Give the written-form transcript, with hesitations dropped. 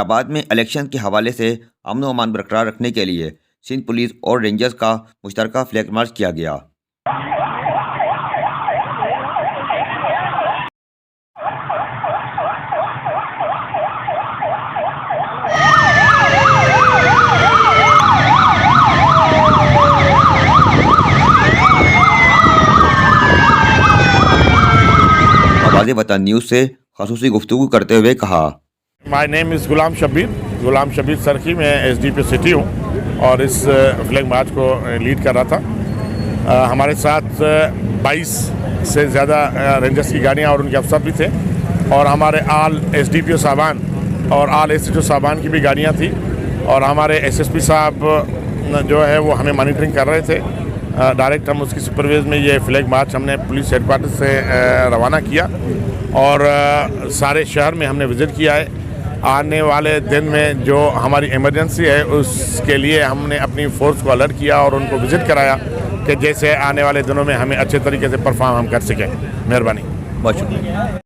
हैदराबाद में इलेक्शन के हवाले से अमन व अमान बरकरार रखने के लिए सिंध पुलिस और रेंजर्स का मुश्तरका फ्लैग मार्च किया गया। आवाज़े वतन न्यूज़ से ख़ुसूसी गुफ्तगू करते हुए कहा, माय नेम इज़ गुलाम शबीर सरखी। मैं एसडीपीओ सिटी हूँ और इस फ्लैग मार्च को लीड कर रहा था। हमारे साथ 22 से ज़्यादा रेंजर्स की गाड़ियाँ और उनके अफसर भी थे और हमारे आल एसडीपीओ साहबान और आल एसएचओ साहबान की भी गाड़ियाँ थी और हमारे एसएसपी साहब जो है वो हमें मॉनिटरिंग कर रहे थे। डायरेक्ट हम उसकी सुपरविजन में ये फ्लैग मार्च हमने पुलिस हेडक्वार्टर से रवाना किया और सारे शहर में हमने विज़िट किया है। आने वाले दिन में जो हमारी इमरजेंसी है उसके लिए हमने अपनी फ़ोर्स को अलर्ट किया और उनको विज़िट कराया कि जैसे आने वाले दिनों में हमें अच्छे तरीके से परफॉर्म हम कर सकें। मेहरबानी, बहुत शुक्रिया।